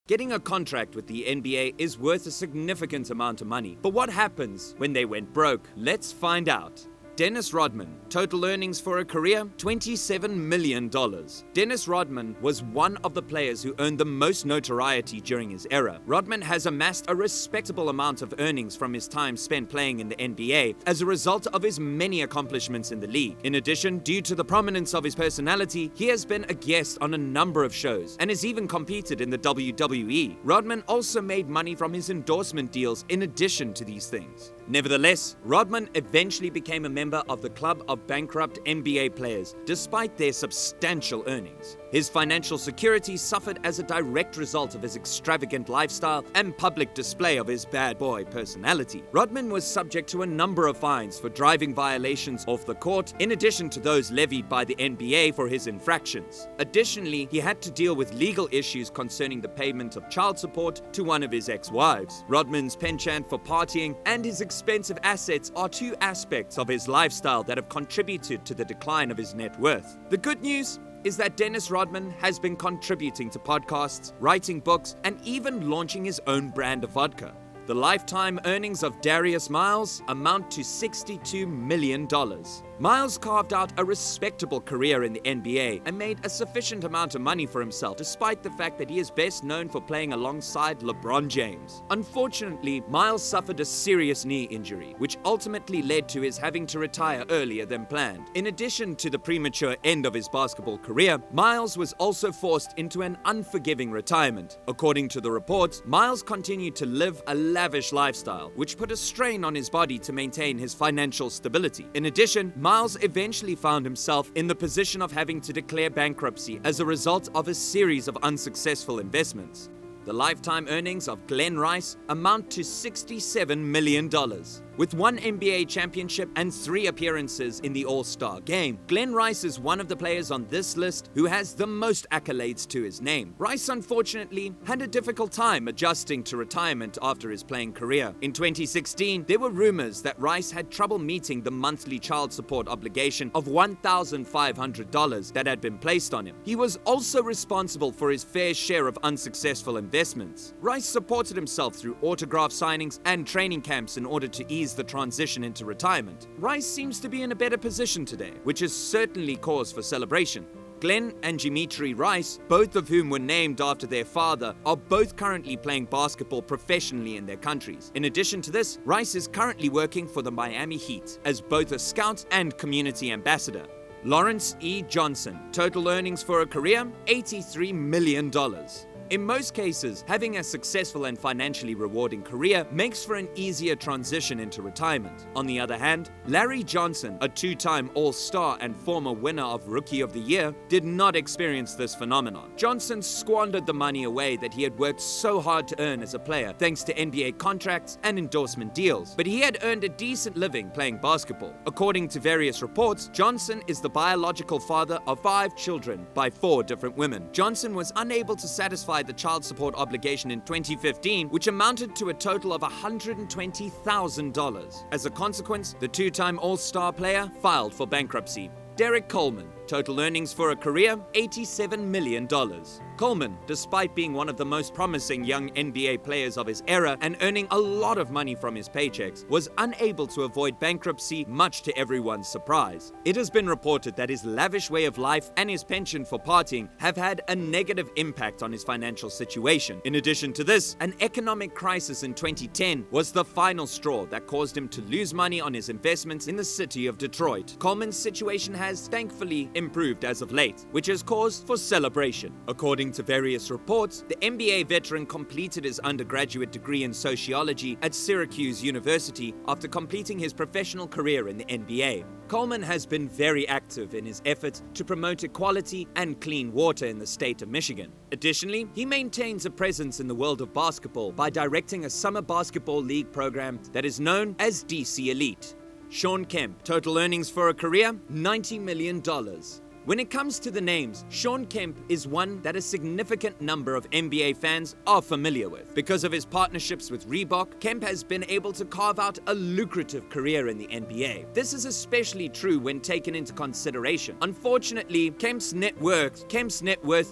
Getting a contract with the NBA is worth a significant amount of money. But what happens when they went broke? Let's find out. Dennis Rodman, total earnings for a career, $27 million. Dennis Rodman was one of the players who earned the most notoriety during his era. Rodman has amassed a respectable amount of earnings from his time spent playing in the NBA as a result of his many accomplishments in the league. In addition, due to the prominence of his personality, he has been a guest on a number of shows and has even competed in the WWE. Rodman also made money from his endorsement deals in addition to these things. Nevertheless, Rodman eventually became a member of the club of bankrupt NBA players, despite their substantial earnings. His financial security suffered as a direct result of his extravagant lifestyle and public display of his bad boy personality. Rodman was subject to a number of fines for driving violations off the court, in addition to those levied by the NBA for his infractions. Additionally, he had to deal with legal issues concerning the payment of child support to one of his ex-wives. Rodman's penchant for partying and his expensive assets are two aspects of his lifestyle that have contributed to the decline of his net worth. The good news is that Dennis Rodman has been contributing to podcasts, writing books, and even launching his own brand of vodka. The lifetime earnings of Darius Miles amount to $62 million. Miles carved out a respectable career in the NBA and made a sufficient amount of money for himself, despite the fact that he is best known for playing alongside LeBron James. Unfortunately, Miles suffered a serious knee injury, which ultimately led to his having to retire earlier than planned. In addition to the premature end of his basketball career, Miles was also forced into an unforgiving retirement. According to the reports, Miles continued to live a lavish lifestyle, which put a strain on his body to maintain his financial stability. In addition, Miles eventually found himself in the position of having to declare bankruptcy as a result of a series of unsuccessful investments. The lifetime earnings of Glenn Rice amount to $67 million. With one NBA championship and 3 appearances in the All-Star game, Glenn Rice is one of the players on this list who has the most accolades to his name. Rice, unfortunately, had a difficult time adjusting to retirement after his playing career. In 2016, there were rumors that Rice had trouble meeting the monthly child support obligation of $1,500 that had been placed on him. He was also responsible for his fair share of unsuccessful investments. Rice supported himself through autograph signings and training camps in order to ease the transition into retirement. Rice seems to be in a better position today, which is certainly cause for celebration. Glenn and Dimitri Rice, both of whom were named after their father, are both currently playing basketball professionally in their countries. In addition to this, Rice is currently working for the Miami Heat as both a scout and community ambassador. Lawrence E. Johnson, total earnings for a career, $83 million. In most cases, having a successful and financially rewarding career makes for an easier transition into retirement. On the other hand, Larry Johnson, a 2-time All-Star and former winner of Rookie of the Year, did not experience this phenomenon. Johnson squandered the money away that he had worked so hard to earn as a player, thanks to NBA contracts and endorsement deals. But he had earned a decent living playing basketball. According to various reports, Johnson is the biological father of 5 children by 4 different women. Johnson was unable to satisfy the child support obligation in 2015, which amounted to a total of $120,000. As a consequence, the 2-time All-Star player filed for bankruptcy. Derek Coleman, total earnings for a career, $87 million. Coleman, despite being one of the most promising young NBA players of his era and earning a lot of money from his paychecks, was unable to avoid bankruptcy, much to everyone's surprise. It has been reported that his lavish way of life and his penchant for partying have had a negative impact on his financial situation. In addition to this, an economic crisis in 2010 was the final straw that caused him to lose money on his investments in the city of Detroit. Coleman's situation has thankfully improved as of late, which is cause for celebration. According to various reports, the NBA veteran completed his undergraduate degree in sociology at Syracuse University after completing his professional career in the NBA. Coleman has been very active in his efforts to promote equality and clean water in the state of Michigan. Additionally, he maintains a presence in the world of basketball by directing a summer basketball league program that is known as DC Elite. Shawn Kemp, total earnings for a career, $90 million. When it comes to the names, Shawn Kemp is one that a significant number of NBA fans are familiar with. Because of his partnerships with Reebok, Kemp has been able to carve out a lucrative career in the NBA. This is especially true when taken into consideration. Unfortunately, Kemp's net worth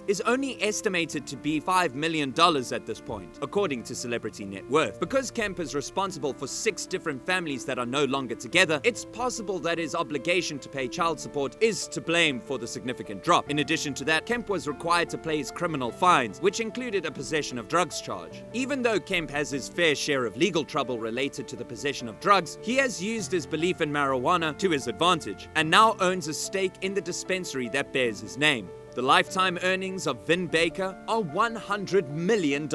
is only estimated to be $5 million at this point, according to Celebrity Net Worth. Because Kemp is responsible for 6 different families that are no longer together, it's possible that his obligation to pay child support is to blame for the significant drop. In addition to that, Kemp was required to pay his criminal fines, which included a possession of drugs charge. Even though Kemp has his fair share of legal trouble related to the possession of drugs, he has used his belief in marijuana to his advantage, and now owns a stake in the dispensary that bears his name. The lifetime earnings of Vin Baker are $100 million.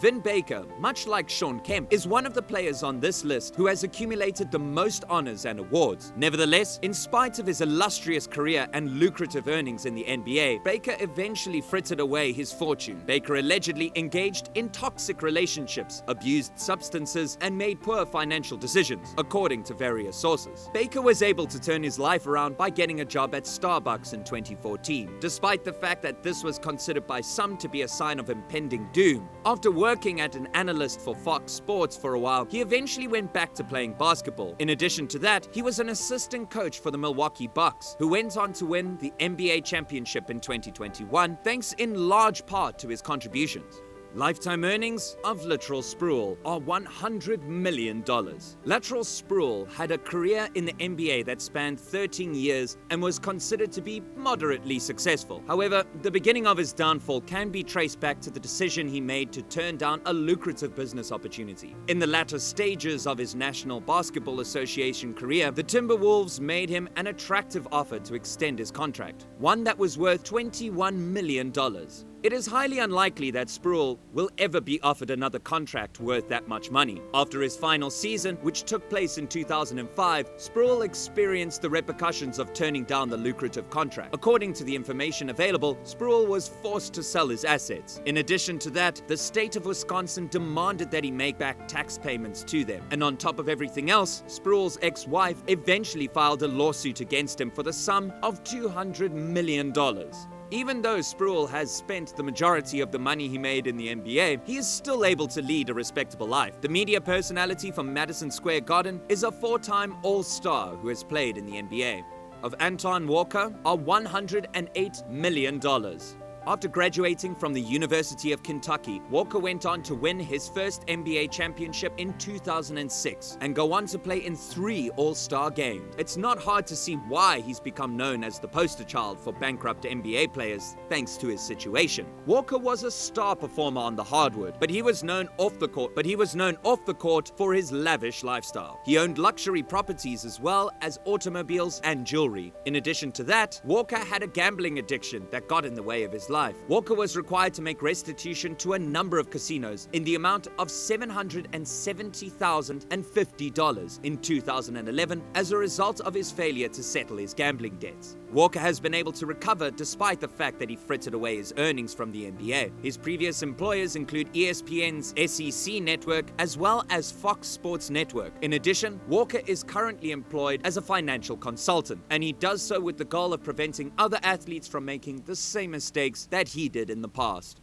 Vin Baker, much like Shawn Kemp, is one of the players on this list who has accumulated the most honors and awards. Nevertheless, in spite of his illustrious career and lucrative earnings in the NBA, Baker eventually frittered away his fortune. Baker allegedly engaged in toxic relationships, abused substances, and made poor financial decisions, according to various sources. Baker was able to turn his life around by getting a job at Starbucks in 2014, despite the fact that this was considered by some to be a sign of impending doom. After working at an analyst for Fox Sports for a while, he eventually went back to playing basketball. In addition to that, he was an assistant coach for the Milwaukee Bucks, who went on to win the NBA championship in 2021, thanks in large part to his contributions. Lifetime earnings of Latrell Sprewell are $100 million. Latrell Sprewell had a career in the NBA that spanned 13 years and was considered to be moderately successful. However, the beginning of his downfall can be traced back to the decision he made to turn down a lucrative business opportunity. In the latter stages of his National Basketball Association career, the Timberwolves made him an attractive offer to extend his contract, one that was worth $21 million. It is highly unlikely that Sprewell will ever be offered another contract worth that much money. After his final season, which took place in 2005, Sprewell experienced the repercussions of turning down the lucrative contract. According to the information available, Sprewell was forced to sell his assets. In addition to that, the state of Wisconsin demanded that he make back tax payments to them. And on top of everything else, Sprewell's ex-wife eventually filed a lawsuit against him for the sum of $200 million. Even though Sprewell has spent the majority of the money he made in the NBA, he is still able to lead a respectable life. The media personality from Madison Square Garden is a 4-time All-Star who has played in the NBA. Of Anton Walker are $108 million. After graduating from the University of Kentucky, Walker went on to win his first NBA championship in 2006 and go on to play in 3 All-Star games. It's not hard to see why he's become known as the poster child for bankrupt NBA players thanks to his situation. Walker was a star performer on the hardwood, but he was known off the court for his lavish lifestyle. He owned luxury properties as well as automobiles and jewelry. In addition to that, Walker had a gambling addiction that got in the way of his life. Walker was required to make restitution to a number of casinos in the amount of $770,050 in 2011 as a result of his failure to settle his gambling debts. Walker has been able to recover despite the fact that he frittered away his earnings from the NBA. His previous employers include ESPN's SEC network as well as Fox Sports Network. In addition, Walker is currently employed as a financial consultant, and he does so with the goal of preventing other athletes from making the same mistakes that he did in the past.